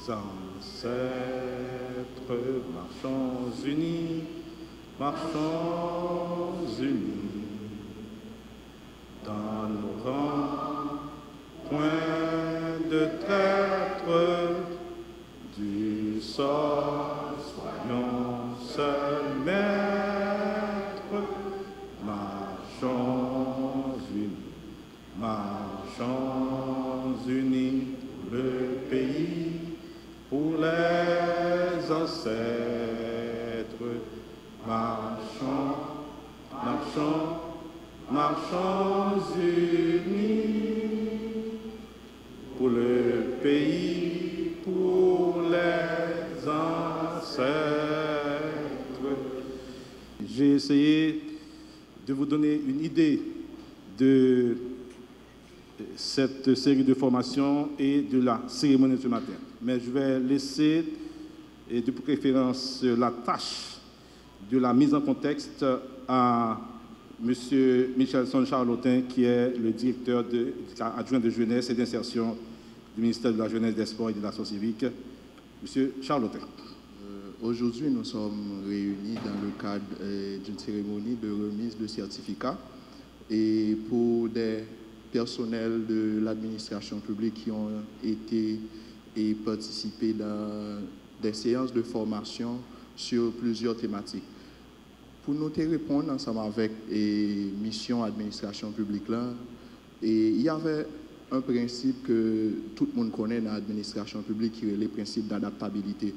ancêtres, marchons unis, marchons unis, dans nos rangs, point de traître du sort, soyons seuls maîtres, marchons unis, marchons unis pour le pays, pour les ancêtres, marchons, marchons, marchons unis pour le pays, pour les ancêtres. J'ai essayé de vous donner une idée de cette série de formations et de la cérémonie de ce matin. Mais je vais laisser, et de préférence, la tâche de la mise en contexte à M. Michelson Charlotin, qui est le directeur adjoint de jeunesse et d'insertion du ministère de la Jeunesse, des Sports et de l'Action civique. M. Charlotin. Aujourd'hui, nous sommes réunis dans le cadre d'une cérémonie de remise de certificats et pour des personnels de l'administration publique qui ont été et participé dans des séances de formation sur plusieurs thématiques. Pour nous répondre ensemble avec les missions administration publique là, et il y avait un principe que tout le monde connaît dans l'administration publique qui est le principe d'adaptabilité.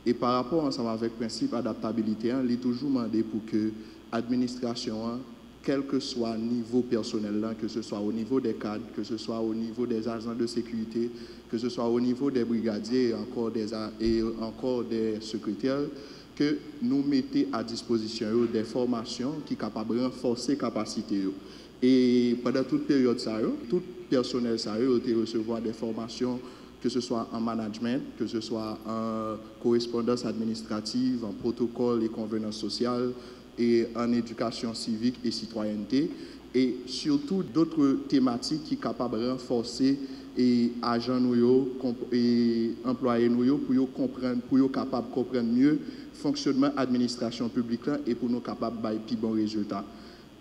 Et par rapport ensemble avec le principe d'adaptabilité, il est toujours demandé pour que l'administration, quel que soit le niveau personnel, là, que ce soit au niveau des cadres, que ce soit au niveau des agents de sécurité, que ce soit au niveau des brigadiers et encore des secrétaires, que nous mettons à disposition des formations qui sont capables de renforcer les capacités. Et pendant toute période, tout personnel a recevoir des formations, que ce soit en management, que ce soit en correspondance administrative, en protocole et convenance sociale, et en éducation civique et citoyenneté, et surtout d'autres thématiques qui sont capables de renforcer et agents et employés pour comprendre, pour capables de comprendre mieux le fonctionnement de l'administration publique et pour nous capables de faire plus bons résultats.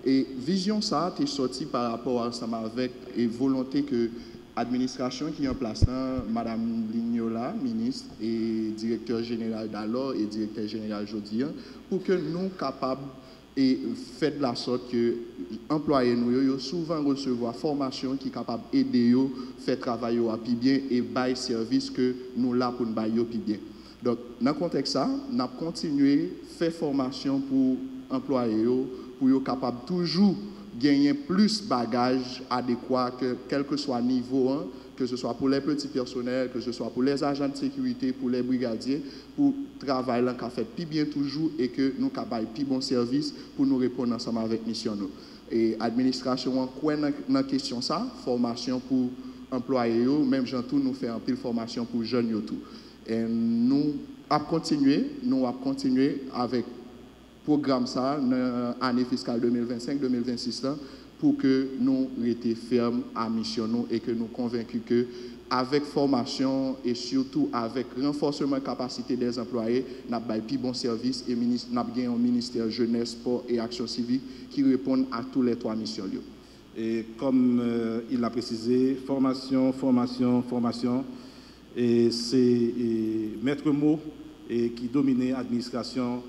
Et vision ça est sorti par rapport ensemble avec et volonté que l'administration qui est en place, Mme Lignola, ministre et directeur général d'alors et directeur général aujourd'hui, pour que nous capables et faire de la sorte que employés nous souvent recevoir formation qui est capable d'aider eux faire travail au plus bien et bail service que nous là pour nous bailler plus bien. Donc dans le contexte ça, nous avons continué faire formation pour employés pour être capable toujours gagner plus de bagages adéquats que quel que soit le niveau, que ce soit pour les petits personnels, que ce soit pour les agents de sécurité, pour les brigadiers, pour travailler là, qu'on fait plus bien toujours et que nous avons plus bon service pour nous répondre ensemble avec mission nous. Et l'administration, quoi dans la question ça, formation pour employés, même gens tout nous fait un pile formation pour jeunes tout. Et nous avons continué avec programme ça dans l'année fiscale 2025-2026 pour que nous restions fermes à mission nous et que nous convaincus que avec formation et surtout avec renforcement de capacité des employés, nous avons plus bon service et nous avons un ministère jeunesse, sport et action civique qui répond à tous les trois missions. Et comme il l'a précisé, formation, formation, formation, et c'est maître mot qui dominait l'administration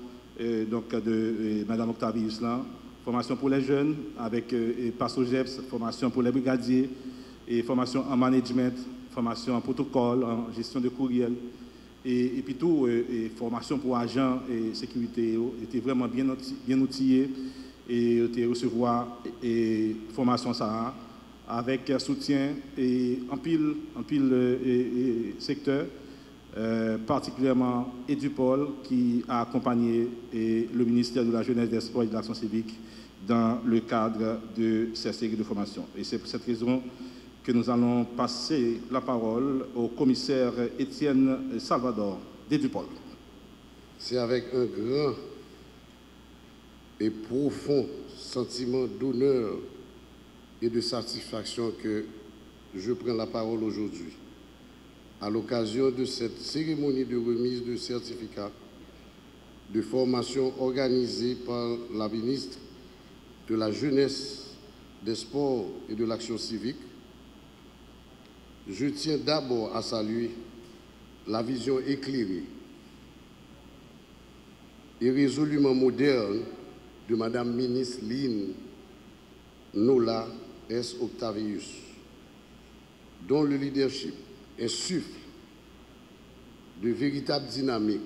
donc de Mme Octavie Uslan. Formation pour les jeunes avec PASOGEPS, formation pour les brigadiers, et formation en management, formation en protocole, en gestion de courriel, et puis tout, formation pour agents et sécurité, était vraiment bien outillé et recevoir formation ça avec soutien et en pile secteur. Particulièrement Edupol qui a accompagné le ministère de la Jeunesse, des Sports et de l'Action civique dans le cadre de cette série de formations. Et c'est pour cette raison que nous allons passer la parole au commissaire Étienne Salvador d'Edupol. C'est avec un grand et profond sentiment d'honneur et de satisfaction que je prends la parole aujourd'hui. à l'occasion de cette cérémonie de remise de certificats de formation organisée par la ministre de la Jeunesse, des Sports et de l'Action civique, je tiens d'abord à saluer la vision éclairée et résolument moderne de Madame ministre Lynn Nola S. Octavius, dont le leadership insuffle de véritables dynamiques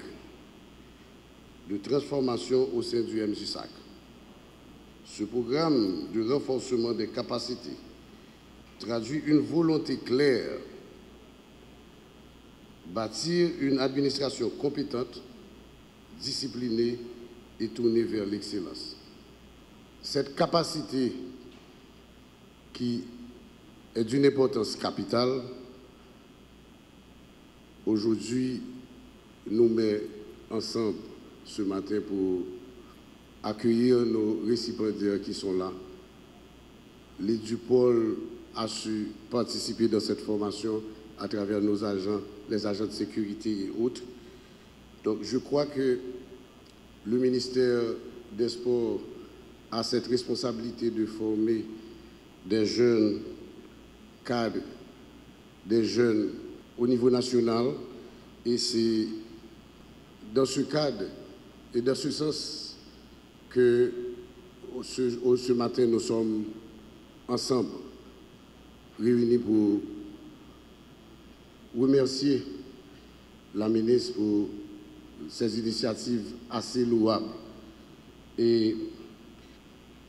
de transformation au sein du MJSAC. Ce programme de renforcement des capacités traduit une volonté claire: bâtir une administration compétente, disciplinée et tournée vers l'excellence. Cette capacité, qui est d'une importance capitale, aujourd'hui nous met ensemble ce matin pour accueillir nos récipiendaires qui sont là. L'Édupol a su participer dans cette formation à travers nos agents, les agents de sécurité et autres. Donc je crois que le ministère des Sports a cette responsabilité de former des jeunes cadres, des jeunes au niveau national, et c'est dans ce cadre et dans ce sens que ce matin nous sommes ensemble réunis pour remercier la ministre pour ces initiatives assez louables. Et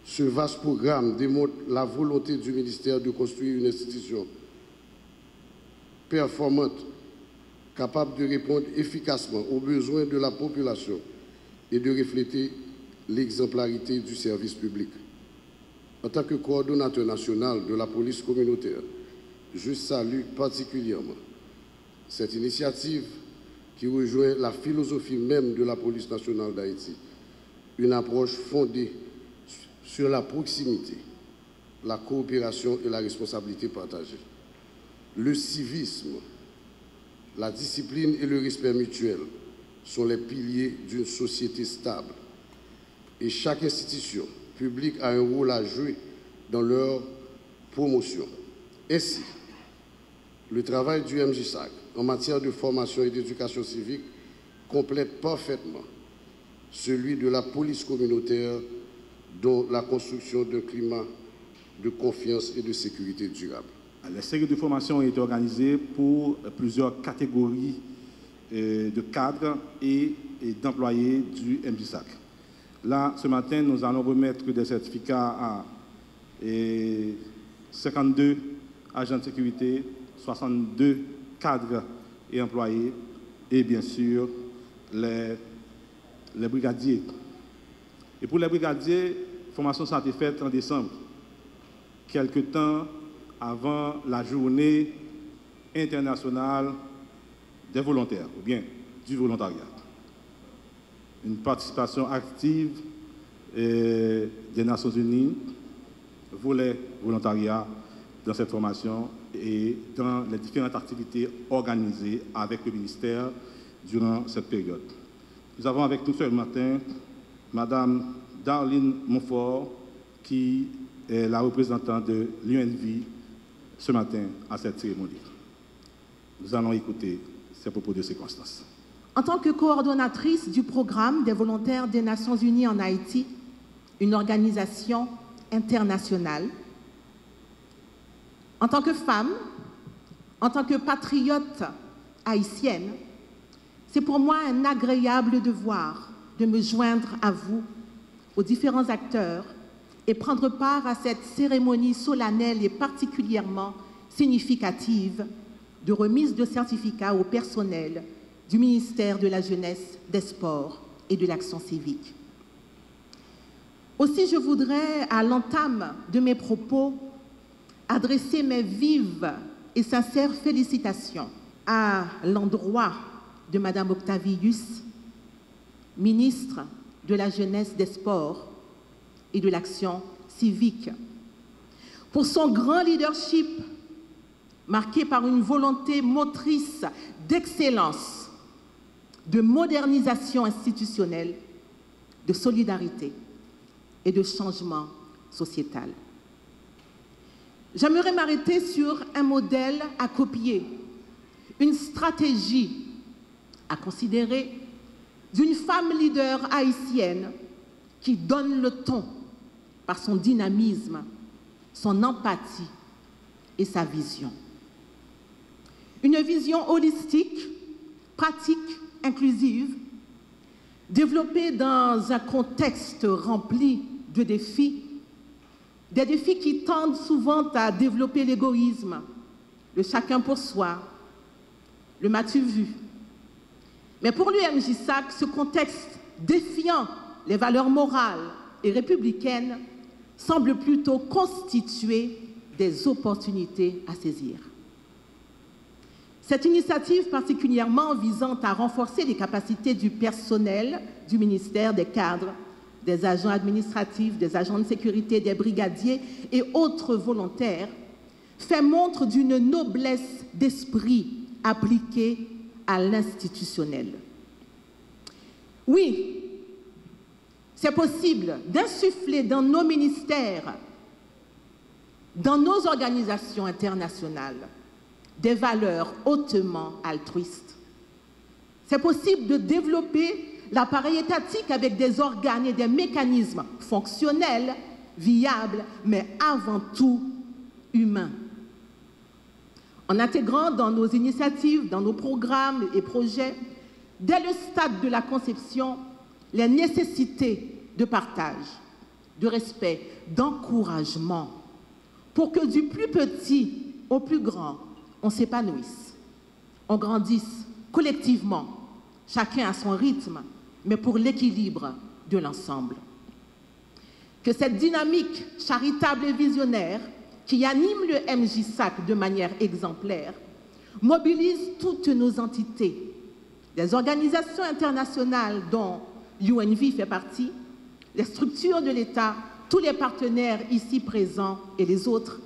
ce vaste programme démontre la volonté du ministère de construire une institution performante, capable de répondre efficacement aux besoins de la population et de refléter l'exemplarité du service public. En tant que coordonnateur national de la police communautaire, je salue particulièrement cette initiative qui rejoint la philosophie même de la police nationale d'Haïti, une approche fondée sur la proximité, la coopération et la responsabilité partagée. Le civisme, la discipline et le respect mutuel sont les piliers d'une société stable. Et chaque institution publique a un rôle à jouer dans leur promotion. Ainsi, le travail du MJSAC en matière de formation et d'éducation civique complète parfaitement celui de la police communautaire, dont la construction d'un climat de confiance et de sécurité durable. La série de formations est organisée pour plusieurs catégories de cadres et d'employés du MJSAC. Là, ce matin, nous allons remettre des certificats à 52 agents de sécurité, 62 cadres et employés, et bien sûr les brigadiers. Et pour les brigadiers, la formation ça a été faite en décembre, quelque temps avant la journée internationale des volontaires, ou bien du volontariat. Une participation active des Nations Unies, volet volontariat dans cette formation et dans les différentes activités organisées avec le ministère durant cette période. Nous avons avec nous ce matin Madame Darlene Montfort, qui est la représentante de l'UNV ce matin à cette cérémonie. Nous allons écouter ces propos de circonstance. En tant que coordonnatrice du programme des volontaires des Nations Unies en Haïti, une organisation internationale, en tant que femme, en tant que patriote haïtienne, c'est pour moi un agréable devoir de me joindre à vous, aux différents acteurs, et prendre part à cette cérémonie solennelle et particulièrement significative de remise de certificats au personnel du ministère de la Jeunesse, des Sports et de l'Action civique. Aussi, je voudrais, à l'entame de mes propos, adresser mes vives et sincères félicitations à l'endroit de Madame Octavius, ministre de la Jeunesse, des Sports et de l'Action civique, pour son grand leadership marqué par une volonté motrice d'excellence, de modernisation institutionnelle, de solidarité et de changement sociétal. J'aimerais m'arrêter sur un modèle à copier, une stratégie à considérer d'une femme leader haïtienne qui donne le ton par son dynamisme, son empathie et sa vision. Une vision holistique, pratique, inclusive, développée dans un contexte rempli de défis, des défis qui tendent souvent à développer l'égoïsme, le chacun pour soi, le m'as-tu vu. Mais pour l'UMJSAC, ce contexte défiant les valeurs morales et républicaines semble plutôt constituer des opportunités à saisir. Cette initiative particulièrement visant à renforcer les capacités du personnel du ministère, des cadres, des agents administratifs, des agents de sécurité, des brigadiers et autres volontaires, fait montre d'une noblesse d'esprit appliquée à l'institutionnel. Oui, c'est possible d'insuffler dans nos ministères, dans nos organisations internationales, des valeurs hautement altruistes. C'est possible de développer l'appareil étatique avec des organes et des mécanismes fonctionnels, viables, mais avant tout humains. En intégrant dans nos initiatives, dans nos programmes et projets, dès le stade de la conception, les nécessités de partage, de respect, d'encouragement, pour que du plus petit au plus grand, on s'épanouisse, on grandisse collectivement, chacun à son rythme, mais pour l'équilibre de l'ensemble. Que cette dynamique charitable et visionnaire qui anime le MJSAC de manière exemplaire mobilise toutes nos entités, les organisations internationales dont UNV fait partie, les structures de l'État, tous les partenaires ici présents et les autres,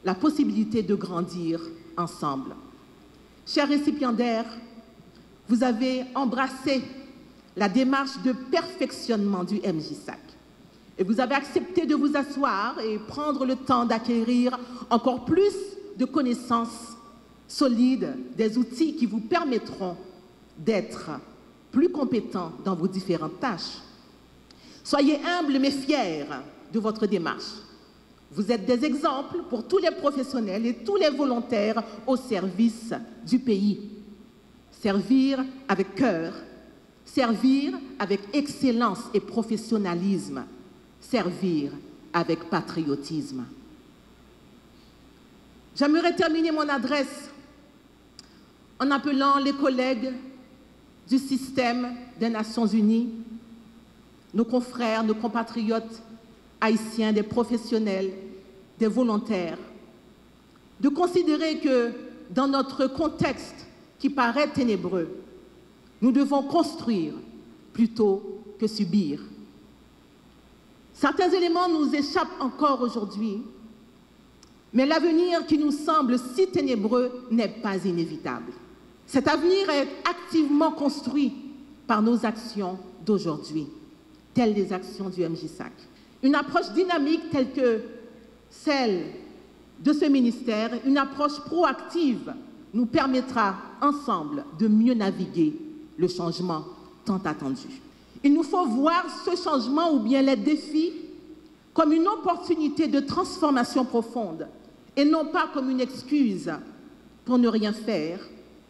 la possibilité de grandir ensemble. Chers récipiendaires, vous avez embrassé la démarche de perfectionnement du MJSAC et vous avez accepté de vous asseoir et prendre le temps d'acquérir encore plus de connaissances solides, des outils qui vous permettront d'être plus compétents dans vos différentes tâches. Soyez humbles mais fiers de votre démarche. Vous êtes des exemples pour tous les professionnels et tous les volontaires au service du pays. Servir avec cœur, servir avec excellence et professionnalisme, servir avec patriotisme. J'aimerais terminer mon adresse en appelant les collègues du système des Nations Unies, nos confrères, nos compatriotes haïtiens, des professionnels, des volontaires, de considérer que dans notre contexte qui paraît ténébreux, nous devons construire plutôt que subir. Certains éléments nous échappent encore aujourd'hui, mais l'avenir qui nous semble si ténébreux n'est pas inévitable. Cet avenir est activement construit par nos actions d'aujourd'hui, telles les actions du MJSAC. Une approche dynamique telle que celle de ce ministère, une approche proactive, nous permettra ensemble de mieux naviguer le changement tant attendu. Il nous faut voir ce changement ou bien les défis comme une opportunité de transformation profonde et non pas comme une excuse pour ne rien faire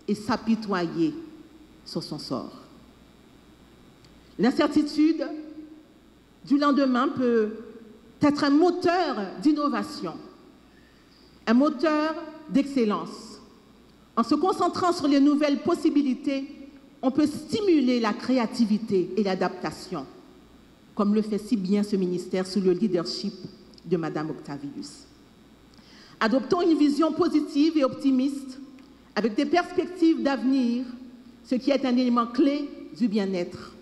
et s'apitoyer sur son sort. L'incertitude du lendemain peut être un moteur d'innovation, un moteur d'excellence. En se concentrant sur les nouvelles possibilités, on peut stimuler la créativité et l'adaptation, comme le fait si bien ce ministère sous le leadership de Mme Octavius. Adoptons une vision positive et optimiste, avec des perspectives d'avenir, ce qui est un élément clé du bien-être.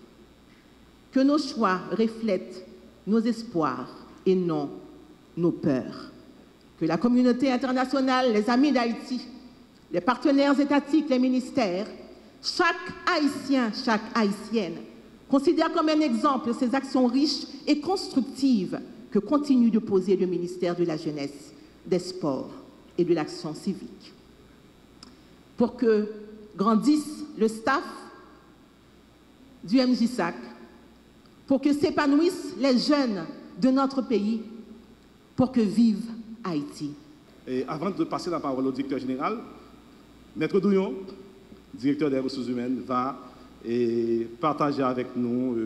Que nos choix reflètent nos espoirs et non nos peurs. que la communauté internationale, les amis d'Haïti, les partenaires étatiques, les ministères, chaque Haïtien, chaque Haïtienne, considère comme un exemple ces actions riches et constructives que continue de poser le ministère de la Jeunesse, des Sports et de l'Action civique. Pour que grandisse le staff du MJSAC, pour que s'épanouissent les jeunes de notre pays, pour que vive Haïti. Et avant de passer la parole au directeur général, Maître Douillon, directeur des ressources humaines, va partager avec nous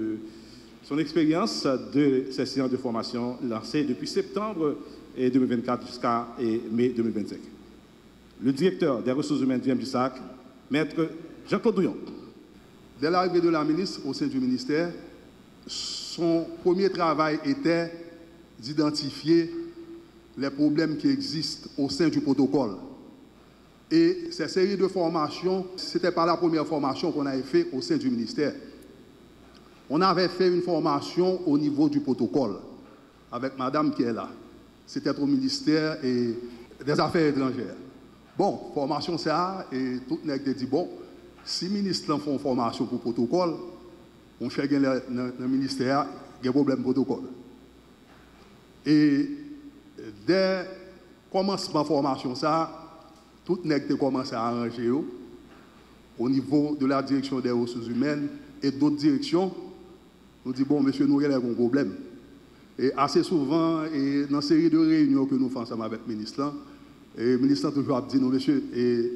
son expérience de ces séances de formation lancées depuis septembre 2024 jusqu'à mai 2025. Le directeur des ressources humaines du MJSAC, Maître Jean-Claude Douillon. Dès l'arrivée de la ministre au sein du ministère, son premier travail était d'identifier les problèmes qui existent au sein du protocole. Et ces séries de formations, ce n'était pas la première formation qu'on avait faite au sein du ministère. On avait fait une formation au niveau du protocole avec madame qui est là. C'était au ministère des Affaires étrangères. Bon, formation ça, et tout le monde dit, bon, si le ministre fait une formation pour le protocole, on fait dans le ministère, il y a un problème de protocole. Et dès le commencement de la formation, ça, tout le monde commencé à arranger au niveau de la direction des ressources humaines et d'autres directions. Nous disons, bon, monsieur, nous avons un problème. Et assez souvent, et dans une série de réunions que nous faisons avec le ministre, et le ministre a toujours dit, non, monsieur, et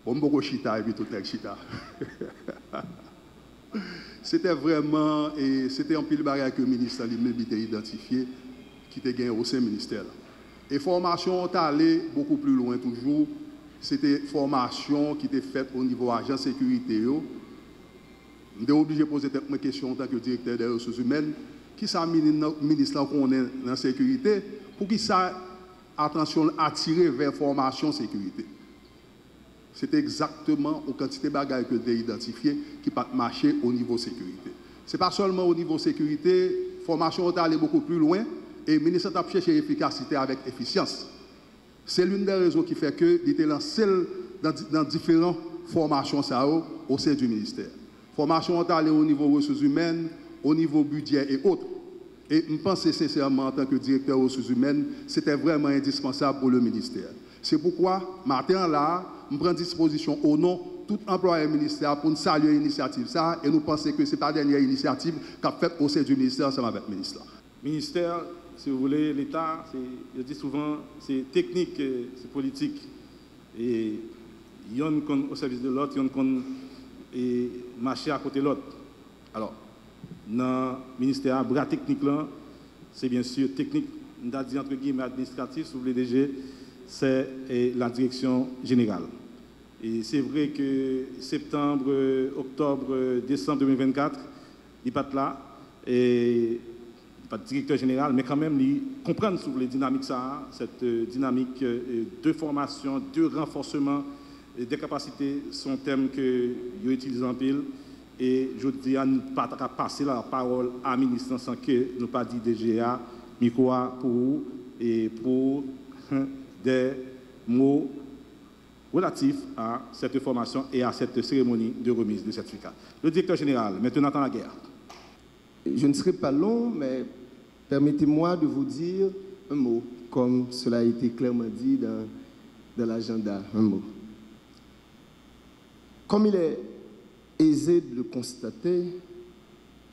bon, beaucoup chita, et puis tout le monde chita. C'était vraiment, et c'était un pile barrière que le ministre lui-même a identifié, qui était gagné au sein du ministère. Et formation est allée beaucoup plus loin toujours. C'était formation qui était faite au niveau agent sécurité. Je suis obligé de poser une question en tant que directeur des ressources humaines. Qui ça ministre qu'on est dans la sécurité pour qui ça attention attirer vers formation sécurité. C'est exactement aux quantités de bagages que j'ai identifiées qui peuvent marcher au niveau sécurité. Ce n'est pas seulement au niveau sécurité, formation est allée beaucoup plus loin et le ministère a cherché efficacité avec efficience. C'est l'une des raisons qui fait qu'il était lancé dans différentes formations au sein du ministère. Formation est allée au niveau ressources humaines, au niveau budget et autres. Et je pense sincèrement, en tant que directeur des ressources humaines, c'était vraiment indispensable pour le ministère. C'est pourquoi, matin là, je prends disposition au nom de tout employé ministère pour nous saluer l'initiative ça et nous pensons que ce n'est pas la dernière initiative qu'a faite au sein du ministère ensemble avec le ministre. Ministère, si vous voulez, l'État, je dis souvent, c'est technique, c'est politique. Et il y en a au service de l'autre, il y en a marcher à côté de l'autre. Alors, dans le ministère, bras technique là, c'est bien sûr technique, on a dit entre guillemets administratif, sous le DG, c'est la direction générale. Et c'est vrai que septembre, octobre, décembre 2024, il n'est pas là, et pas de directeur général, mais quand même, il comprend sur les dynamiques ça, cette dynamique de formation, de renforcement des capacités, sont thèmes que vous utilisez en pile. Et je dis à ne pas passer la parole à la ministre sans que nous pas dit DGA, micro pour et pour des mots relatifs à cette formation et à cette cérémonie de remise de certificat. Le directeur général, maintenant dans la guerre. Je ne serai pas long, mais permettez-moi de vous dire un mot, comme cela a été clairement dit dans l'agenda, un mot. Comme il est aisé de le constater,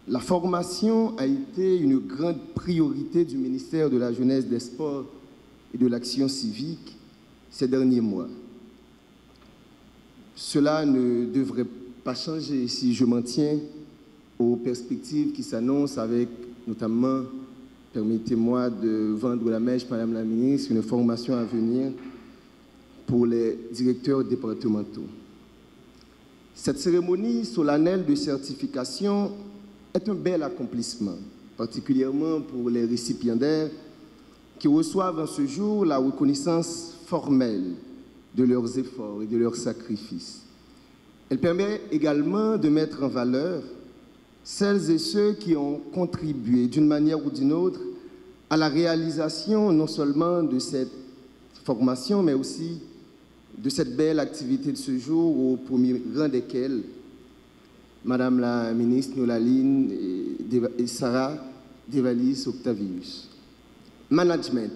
la formation a été une grande priorité du ministère de la Jeunesse, des Sports et de l'Action civique ces derniers mois. Cela ne devrait pas changer si je m'en tiens aux perspectives qui s'annoncent avec notamment, permettez-moi de vendre la mèche, Madame la Ministre, une formation à venir pour les directeurs départementaux. Cette cérémonie solennelle de certification est un bel accomplissement, particulièrement pour les récipiendaires qui reçoivent en ce jour la reconnaissance formelle de leurs efforts et de leurs sacrifices. Elle permet également de mettre en valeur celles et ceux qui ont contribué d'une manière ou d'une autre à la réalisation non sellement de cette formation, mais aussi de cette belle activité de ce jour, au premier rang desquels Madame la ministre Noulaline et Sarah Devalis Octavius. Management,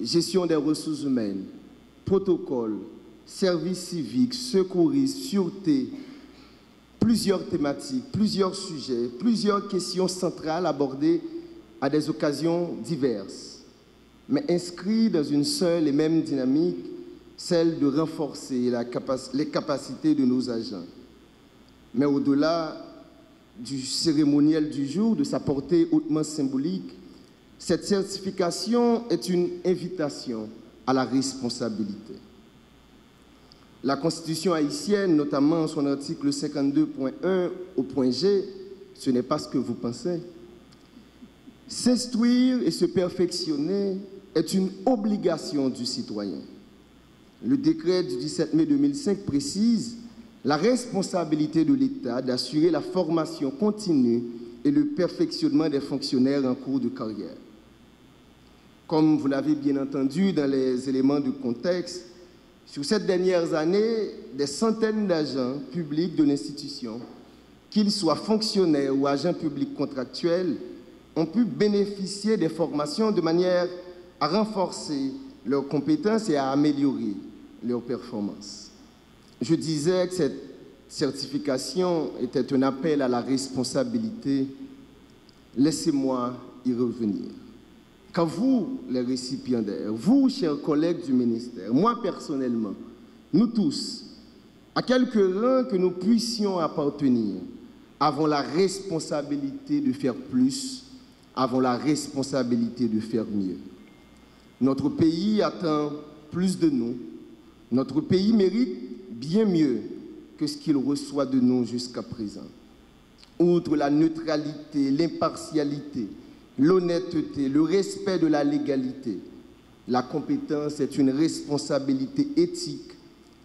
gestion des ressources humaines, protocole, service civique, secourisme, sûreté, plusieurs thématiques, plusieurs sujets, plusieurs questions centrales abordées à des occasions diverses, mais inscrites dans une seule et même dynamique, celle de renforcer les capacités de nos agents. Mais au-delà du cérémoniel du jour, de sa portée hautement symbolique, cette certification est une invitation à la responsabilité. La Constitution haïtienne, notamment son article 52.1 au point G, ce n'est pas ce que vous pensez. S'instruire et se perfectionner est une obligation du citoyen. Le décret du 17 mai 2005 précise la responsabilité de l'État d'assurer la formation continue et le perfectionnement des fonctionnaires en cours de carrière. Comme vous l'avez bien entendu dans les éléments du contexte, sur ces dernières années, des centaines d'agents publics de l'institution, qu'ils soient fonctionnaires ou agents publics contractuels, ont pu bénéficier des formations de manière à renforcer leurs compétences et à améliorer leurs performances. Je disais que cette certification était un appel à la responsabilité. Laissez-moi y revenir. Quand vous, les récipiendaires, vous, chers collègues du ministère, moi personnellement, nous tous, à quelque rang que nous puissions appartenir, avons la responsabilité de faire plus, avons la responsabilité de faire mieux. Notre pays attend plus de nous. Notre pays mérite bien mieux que ce qu'il reçoit de nous jusqu'à présent. Outre la neutralité, l'impartialité, l'honnêteté, le respect de la légalité, la compétence est une responsabilité éthique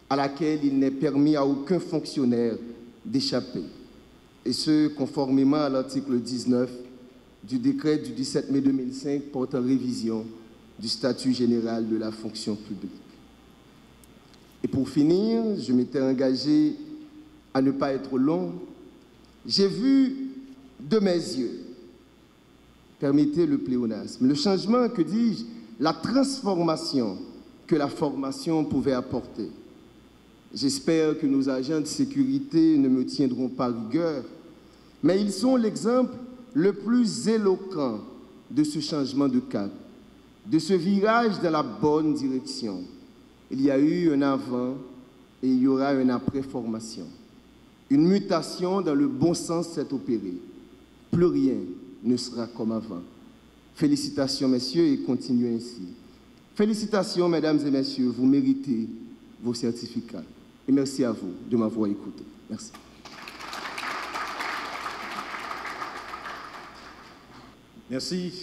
à laquelle il n'est permis à aucun fonctionnaire d'échapper. Et ce, conformément à l'article 19 du décret du 17 mai 2005 portant révision du statut général de la fonction publique. Et pour finir, je m'étais engagé à ne pas être long. J'ai vu de mes yeux, permettez le pléonasme, le changement, que dis-je, la transformation que la formation pouvait apporter. J'espère que nos agents de sécurité ne me tiendront pas rigueur, mais ils sont l'exemple le plus éloquent de ce changement de cap, de ce virage dans la bonne direction. Il y a eu un avant et il y aura un après formation. Une mutation dans le bon sens s'est opérée. Plus rien ne sera comme avant. Félicitations, messieurs, et continuez ainsi. Félicitations, mesdames et messieurs, vous méritez vos certificats. Et merci à vous de m'avoir écouté. Merci.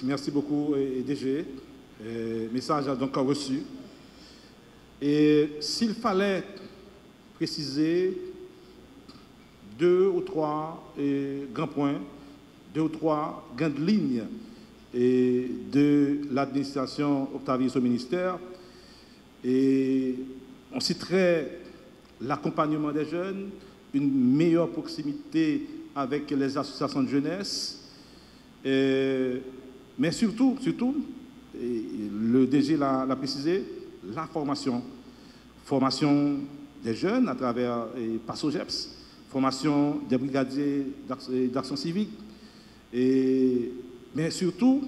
Merci beaucoup, DG. Message donc reçu. Et s'il fallait préciser 2 ou 3 grands points, 2 ou 3 grandes lignes de l'administration Octavius au ministère, et on citerait l'accompagnement des jeunes, une meilleure proximité avec les associations de jeunesse, mais surtout, le DG l'a précisé, la formation des jeunes à travers PASOGEPS, formation des brigadiers d'action civique, mais surtout,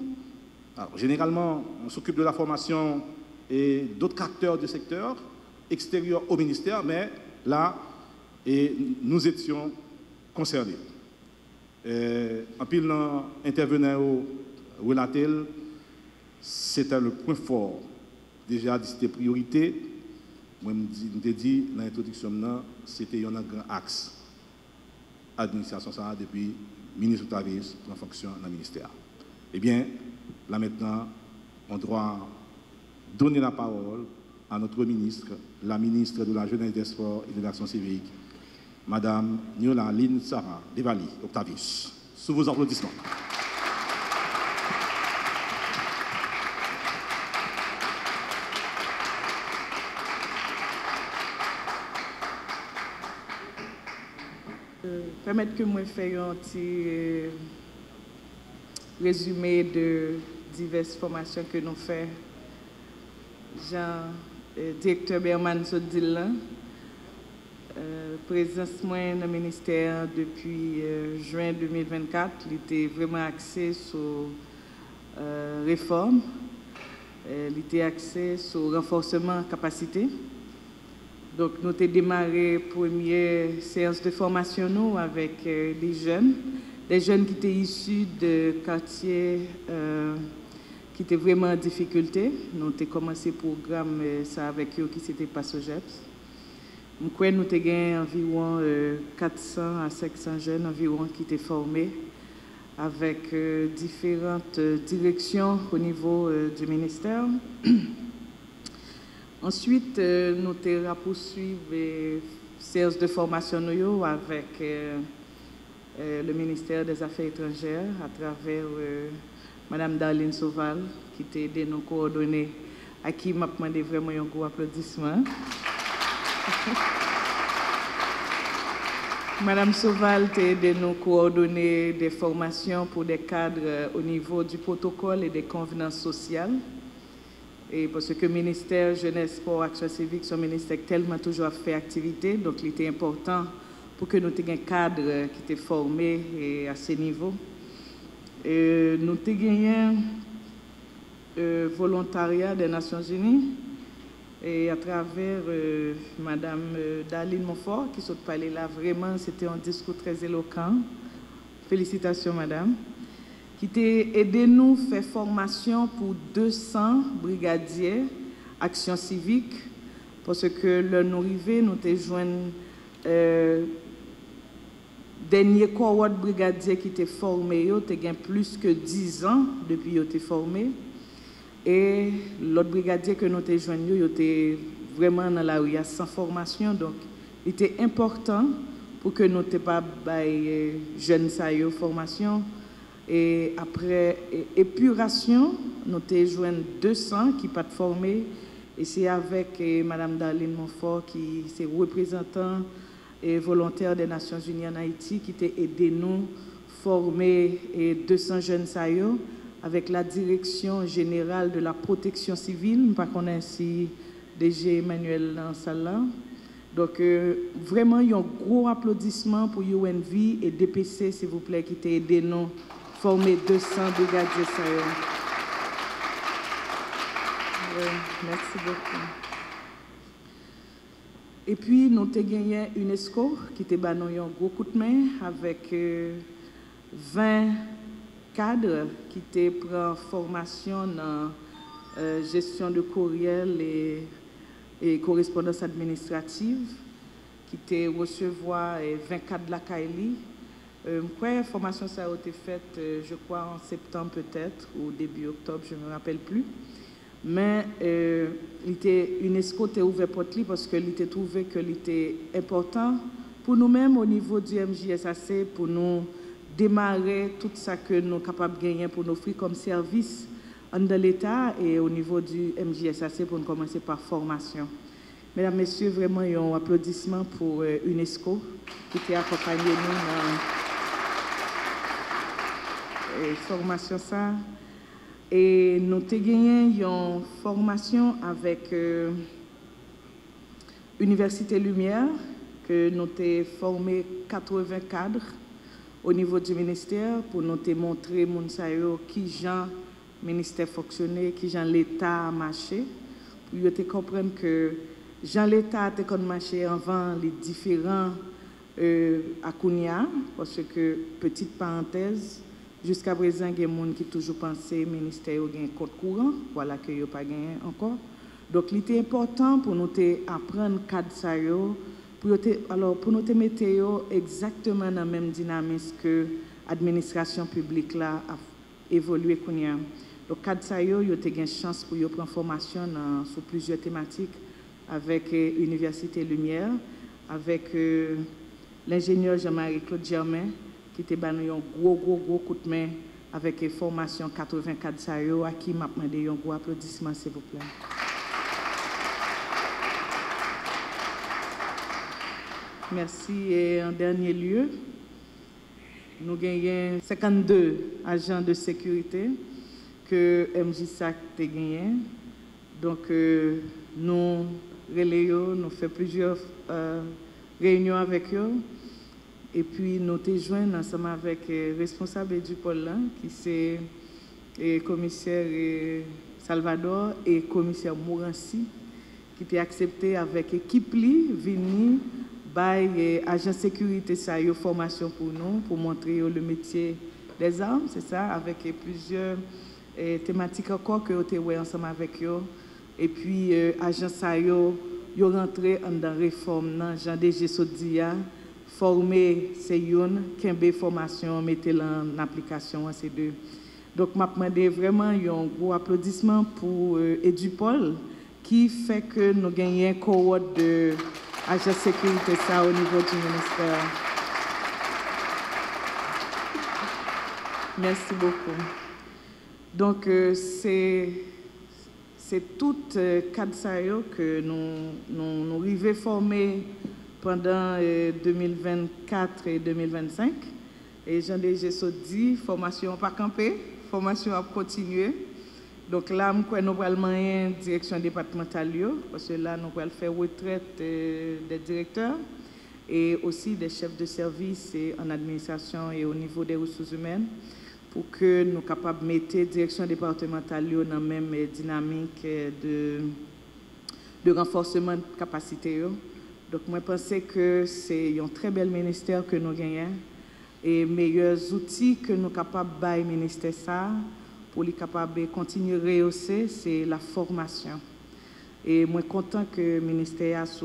alors, généralement, on s'occupe de la formation et d'autres acteurs du secteur extérieurs au ministère, mais là, nous étions concernés. En pile intervenant au Relatel, c'était le point fort. Déjà, c'était priorité. Moi, je me dis, dans l'introduction, c'était un grand axe. Administration, ça, depuis ministre Octavius, en fonction dans le ministère. Eh bien, là maintenant, on doit donner la parole à notre ministre, la ministre de la Jeunesse, des Sports et de l'Action civique, Madame Noulaline Sarah Devalis Octavius. Sous vos applaudissements. Permettre que moi fasse un petit résumé de diverses formations que nous faisons. Jean, directeur Berman Sodil, présence moi dans le ministère depuis juin 2024, il était vraiment axé sur réforme, il était axé sur renforcement de capacité. Donc nous avons démarré première séance de formation nous, avec des jeunes qui étaient issus de quartiers qui étaient vraiment en difficulté. Nous avons commencé le programme ça avec eux qui s'était passé au GEPS. Nous avons environ 400 à 500 jeunes environ qui étaient formés avec différentes directions au niveau du ministère. Ensuite, nous avons poursuivi les séances de formation avec le ministère des Affaires étrangères à travers Mme Darlene Sauval, qui était aidé nous coordonner, à qui m'a demandé vraiment un gros applaudissement. Mme Sauval a aidé nous coordonner des formations pour des cadres au niveau du protocole et des convenances sociales. Et parce que le ministère Jeunesse, Sport, Action civique, son ministère tellement toujours fait activité, donc il était important pour que nous ayons un cadre qui était formé à ce niveau. Nous avons gagné un volontariat des Nations Unies et à travers Mme Darlene Montfort qui s'est parlé là, vraiment c'était un discours très éloquent. Félicitations Madame. Qui t'a aidé nous à faire formation pour 200 brigadiers action civique parce que le nous arrivé nous avons joint dernier cohort brigadier qui était formé, il a plus que 10 ans depuis qu'il était formé. Et l'autre brigadier que nous avons joint, il était vraiment dans la rue sans formation. Donc, il était important pour que nous n'ayons pas de jeunes formation. Et après épuration, nous avons joint 200 qui ne sont pas formés. Et c'est avec Mme Darlene Montfort, qui est représentant et volontaire des Nations Unies en Haïti, qui t'a aidé nous former 200 jeunes saillots avec la direction générale de la protection civile. Par contre, ainsi DG Emmanuel dans salle là. Donc vraiment, il y a un gros applaudissement pour UNV et DPC, s'il vous plaît, qui t'a aidé nous former 200 brigadiers saillots. Merci beaucoup. Et puis, nous avons gagné UNESCO qui a donné un gros coup de main avec 20 cadres qui étaient pris formation dans gestion de courriel et correspondance administrative, qui étaient recevoir 24 de la Kaili. La formation ça a été faite, je crois, en septembre peut-être, ou début octobre, je ne me rappelle plus. Mais UNESCO a ouvert porte parce qu'il était trouvé que c'était important pour nous-mêmes au niveau du MJSAC, pour nous démarrer tout ça que nous sommes capables de gagner pour nous offrir comme service dans l'État et au niveau du MJSAC pour nous commencer par formation. Mesdames, Messieurs, vraiment un applaudissement pour UNESCO qui a accompagné nous dans la formation ça. Et nous avons gagné une formation avec Université Lumière, que nous avons formé 80 cadres au niveau du ministère pour nous montrer qui genre le ministère fonctionnait, qui genre l'État a marché, pour nous comprendre que genre l'État a marché avant les différents à Kounia, parce que, petite parenthèse, jusqu'à présent, il y a des gens qui toujours pensé que le ministère a un compte courant, voilà que il n'y a pas gagné encore. Donc, il était important pour nous apprendre le cadre ça, pour nous mettre exactement dans la même dynamisme que l'administration publique là a évolué. Donc, le cadre ça, il y a une chance pour prendre formation sur plusieurs thématiques avec l'Université Lumière, avec l'ingénieur Jean-Marie Claude Germain, qui était donné un gros coup de main avec une formation 84 Sayo, à qui m'a demandé un gros applaudissement, s'il vous plaît. Merci. Et en dernier lieu, nous gagnons 52 agents de sécurité que MJSAC a gagné. Donc, nous relayons, nous faisons plusieurs réunions avec eux. Et puis, nous te joignons ensemble avec le responsable du pôle, qui c'est le commissaire Salvador et le commissaire Mouransi, qui ont accepté avec l'équipe venir by agent sécurité ça une formation pour nous pour montrer le métier des armes, c'est ça, avec plusieurs thématiques encore que vous avez ensemble avec eux. Et puis agent ça yo rentré dans réforme dans Jean DG Sodia former c'est une kembe formation mettre en application ces deux. Donc m'a demandé vraiment un gros applaudissement pour Edupol qui fait que nous gagnons un cohorte de agents de sécurité ça au niveau du ministère. Merci beaucoup. Donc, c'est tout cadre ça que nous arrivons former pendant 2024 et 2025. Et Jean DG dit, formation pas camper, formation à continuer. Donc là, nous allons une direction départementale, parce que là, nous allons faire retraite des directeurs et aussi des chefs de service en administration et au niveau des ressources humaines pour que nous soyons capables de mettre la direction départementale dans la même dynamique de renforcement de capacité. Donc, moi, je pense que c'est un très bel ministère que nous gagnons et meilleurs outils que nous sommes capables de faire ministère ça. Pour les capables de continuer à rehausser, c'est la formation. Et moi, content que le ministère a ce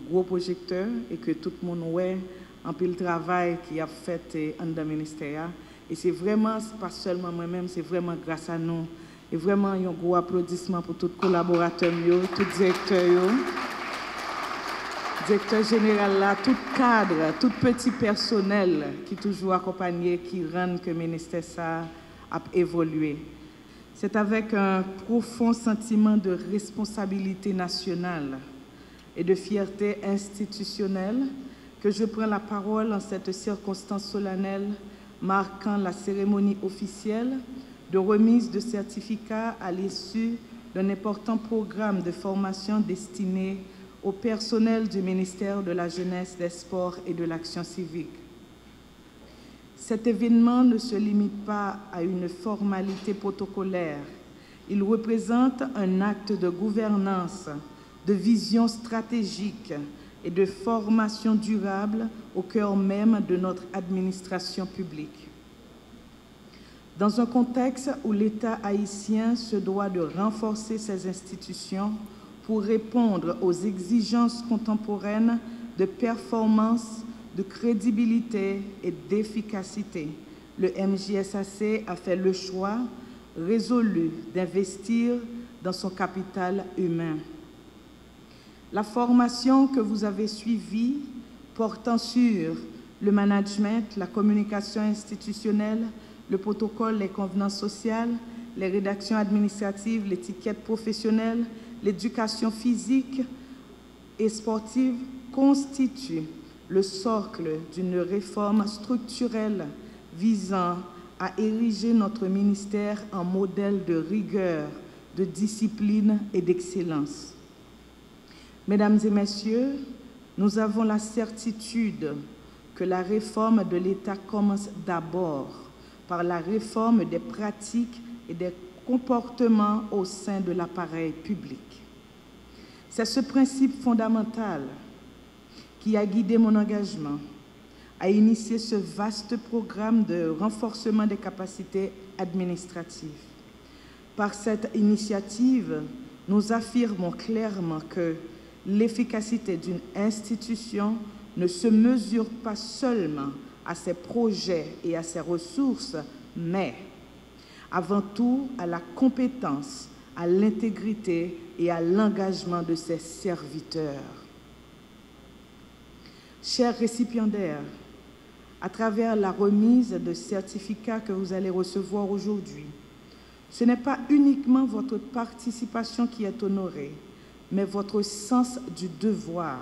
gros projecteur et que tout le monde voit un peu le travail qu'il a fait dans le ministère. Et c'est vraiment, pas seulement moi-même, c'est vraiment grâce à nous. Et vraiment, un gros applaudissement pour tous les collaborateurs, tous les directeurs, directeur général là, tout cadre, tout petit personnel qui toujours accompagné, qui rend que le ministère ça a évolué. C'est avec un profond sentiment de responsabilité nationale et de fierté institutionnelle que je prends la parole en cette circonstance solennelle marquant la cérémonie officielle de remise de certificats à l'issue d'un important programme de formation destiné au personnel du ministère de la Jeunesse, des Sports et de l'Action civique. Cet événement ne se limite pas à une formalité protocolaire. Il représente un acte de gouvernance, de vision stratégique et de formation durable au cœur même de notre administration publique. Dans un contexte où l'État haïtien se doit de renforcer ses institutions pour répondre aux exigences contemporaines de performance, de crédibilité et d'efficacité, le MJSAC a fait le choix résolu d'investir dans son capital humain. La formation que vous avez suivie portant sur le management, la communication institutionnelle, le protocole, les convenances sociales, les rédactions administratives, l'étiquette professionnelle, l'éducation physique et sportive constitue le socle d'une réforme structurelle visant à ériger notre ministère en modèle de rigueur, de discipline et d'excellence. Mesdames et messieurs, nous avons la certitude que la réforme de l'État commence d'abord par la réforme des pratiques et des comportements au sein de l'appareil public. C'est ce principe fondamental qui a guidé mon engagement à initier ce vaste programme de renforcement des capacités administratives. Par cette initiative, nous affirmons clairement que l'efficacité d'une institution ne se mesure pas seulement à ses projets et à ses ressources, mais avant tout à la compétence, à l'intégrité et à l'engagement de ses serviteurs. Chers récipiendaires, à travers la remise de certificats que vous allez recevoir aujourd'hui, ce n'est pas uniquement votre participation qui est honorée, mais votre sens du devoir.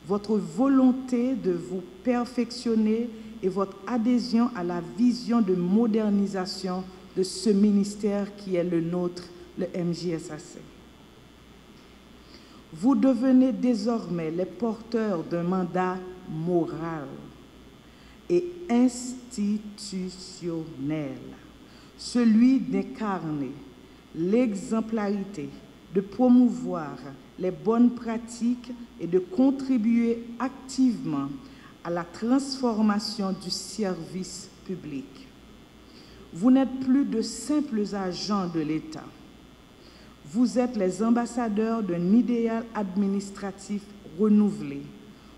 votre volonté de vous perfectionner et votre adhésion à la vision de modernisation de ce ministère qui est le nôtre, le MJSAC. Vous devenez désormais les porteurs d'un mandat moral et institutionnel, celui d'incarner l'exemplarité, de promouvoir les bonnes pratiques et de contribuer activement à la transformation du service public. Vous n'êtes plus de simples agents de l'État. Vous êtes les ambassadeurs d'un idéal administratif renouvelé,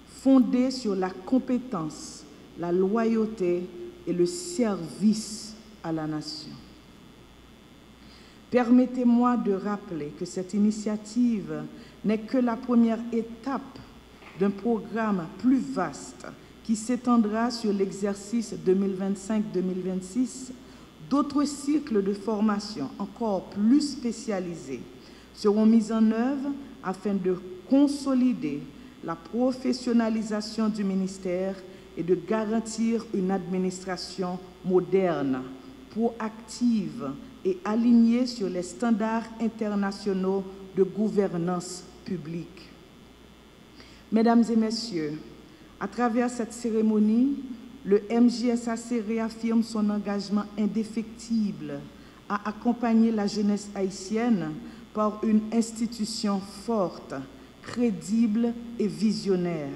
fondé sur la compétence, la loyauté et le service à la nation. Permettez-moi de rappeler que cette initiative n'est que la première étape d'un programme plus vaste qui s'étendra sur l'exercice 2025-2026. D'autres cycles de formation encore plus spécialisés seront mis en œuvre afin de consolider la professionnalisation du ministère et de garantir une administration moderne, proactive et alignée sur les standards internationaux de gouvernance publique. Mesdames et messieurs, à travers cette cérémonie, le MJSAC réaffirme son engagement indéfectible à accompagner la jeunesse haïtienne par une institution forte, crédible et visionnaire.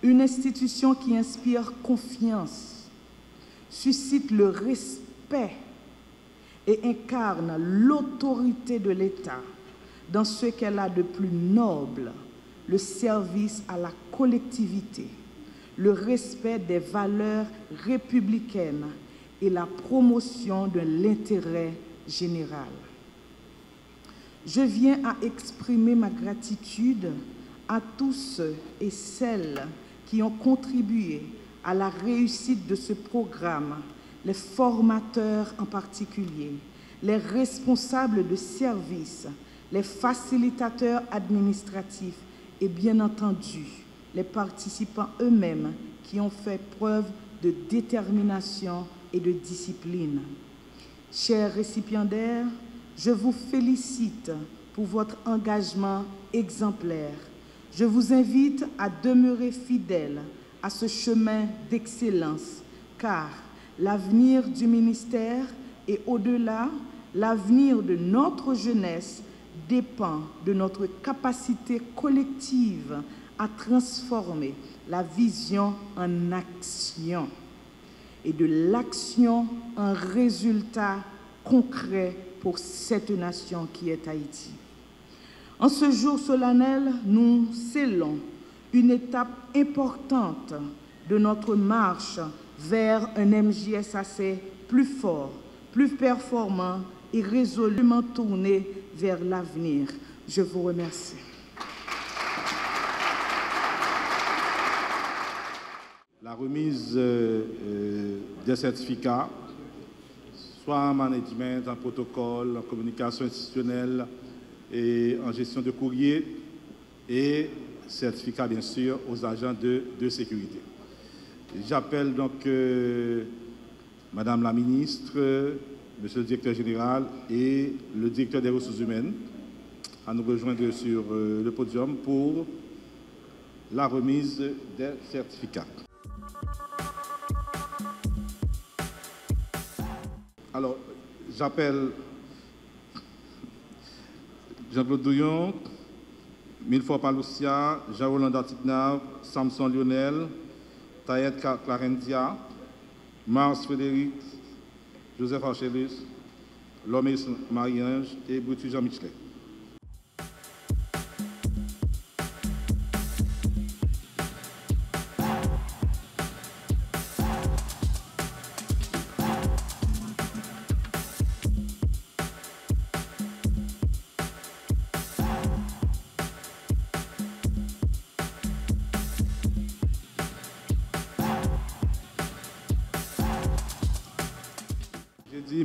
Une institution qui inspire confiance, suscite le respect et incarne l'autorité de l'État dans ce qu'elle a de plus noble, le service à la collectivité, le respect des valeurs républicaines et la promotion de l'intérêt général. Je viens à exprimer ma gratitude à tous ceux et celles qui ont contribué à la réussite de ce programme, les formateurs en particulier, les responsables de service, les facilitateurs administratifs et bien entendu, les participants eux-mêmes qui ont fait preuve de détermination et de discipline. Chers récipiendaires, je vous félicite pour votre engagement exemplaire. Je vous invite à demeurer fidèles à ce chemin d'excellence, car l'avenir du ministère et au-delà, l'avenir de notre jeunesse dépend de notre capacité collective à transformer la vision en action et de l'action en résultat concret pour cette nation qui est Haïti. En ce jour solennel, nous scellons une étape importante de notre marche vers un MJSAC plus fort, plus performant et résolument tourné vers l'avenir. Je vous remercie. La remise des certificats, soit en management, en protocole, en communication institutionnelle et en gestion de courrier, et certificats bien sûr aux agents de sécurité. J'appelle donc Madame la ministre, Monsieur le directeur général et le directeur des ressources humaines à nous rejoindre sur le podium pour la remise des certificats. Alors, j'appelle Jean-Claude Douillon, Milfort Paloucia, Jean-Roland Datignav, Samson Lionel, Tayet Clarentia, Mars Frédéric, Joseph Archelus, Lomis Marie-Ange et Brutus Jean Michelet.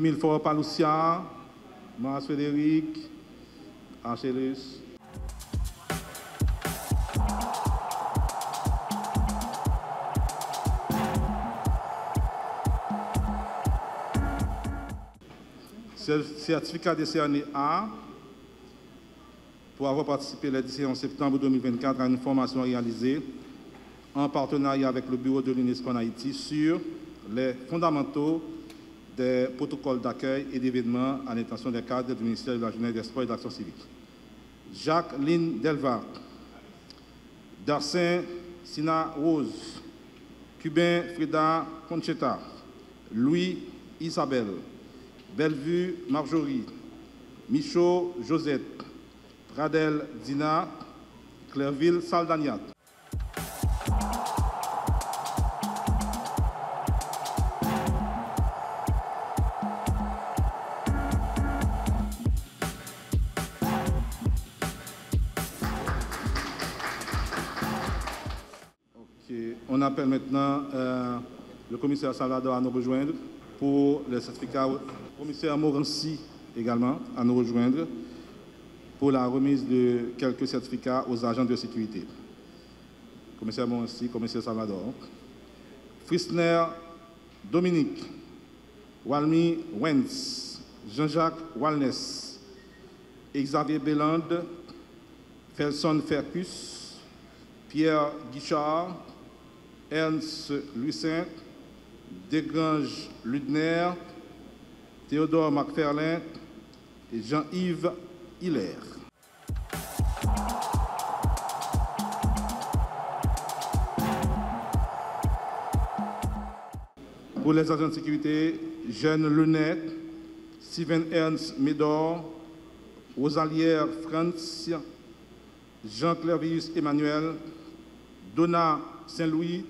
Milfort Paloucia, Mars Frédéric, Archelus. certificat décerné à pour avoir participé le 17 septembre 2024 à une formation réalisée en partenariat avec le bureau de l'UNESCO en Haïti sur les fondamentaux des protocoles d'accueil et d'événements à l'intention des cadres du ministère de la Jeunesse, des Sports et de l'Action civique. Jacqueline Delva, Darcin Sina Rose, Cubain Frida Concheta, Louis Isabelle, Bellevue Marjorie, Michaud Josette, Radel Dina, Clairville Saldaniat. On appelle maintenant le commissaire Salvador à nous rejoindre pour le certificat. Le commissaire Morancy également à nous rejoindre pour la remise de quelques certificats aux agents de sécurité. Commissaire Morancy, commissaire Salvador. Frischner Dominique, Walmi Wentz, Jean-Jacques Walnes, Xavier Bélande, Felson Fercus, Pierre Guichard, Ernst Lucin, Desgranges Ludner, Théodore Macferlin et Jean-Yves Hiller. Pour les agents de sécurité, Jeanne Lenet, Steven Ernst Médor, Rosalière Franz, Jean-Clervius Emmanuel, Donna Saint-Louis,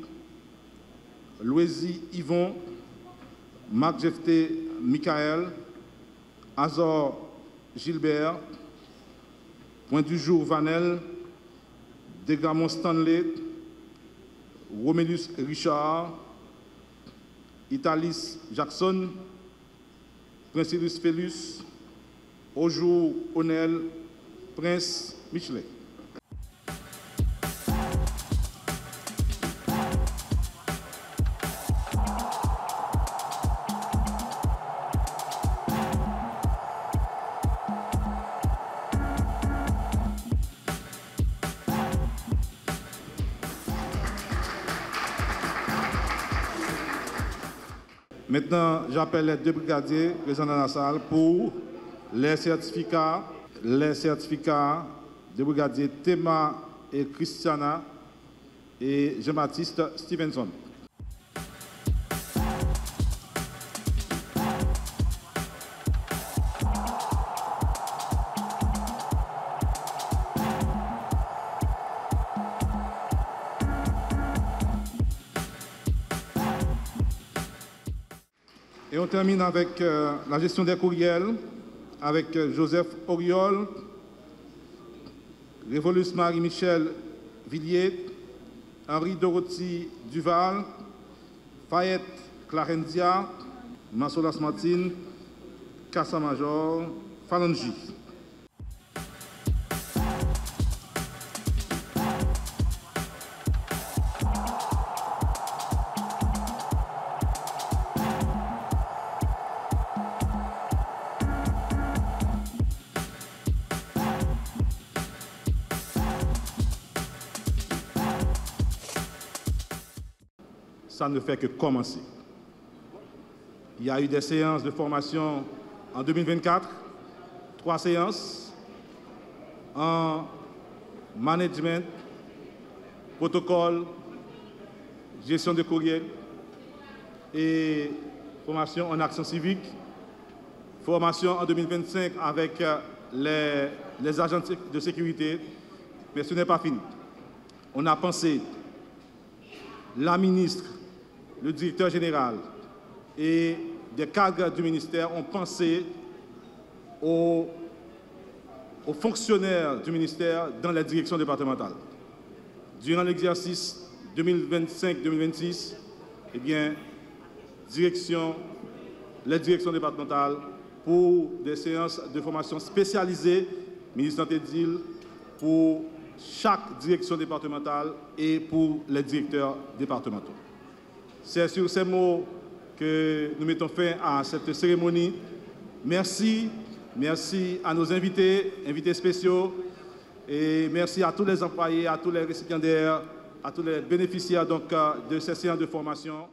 Louisy Yvon, Marc Jefté Michael, Azor Gilbert, Point du jour Vanel, Degramont Stanley, Romélus Richard, Italis Jackson, Princilus Félus, Ojo Onel, Prince Michelet. Maintenant, j'appelle les deux brigadiers présents dans la salle pour les certificats des brigadiers Théma et Christiana et Jean-Baptiste Stevenson. Et on termine avec la gestion des courriels, avec Joseph Auriol, Révolus Marie-Michel Villiers, Henri Dorothy Duval, Fayette Clarendia, Massolas Martin, Cassa Major, Falangi. Ça ne fait que commencer. Il y a eu des séances de formation en 2024, 3 séances en management, protocole, gestion de courriel et formation en action civique, formation en 2025 avec les agents de sécurité, mais ce n'est pas fini. On a pensé, la ministre, le directeur général et des cadres du ministère ont pensé aux fonctionnaires du ministère dans la direction départementale. Durant l'exercice 2025-2026, eh bien, les directions départementales pour des séances de formation spécialisées, ministre Santé-Dil, pour chaque direction départementale et pour les directeurs départementaux. C'est sur ces mots que nous mettons fin à cette cérémonie Merci. Merci à nos invités spéciaux. Et merci à tous les employés, à tous les récipiendaires, à tous les bénéficiaires donc, de ces séances de formation.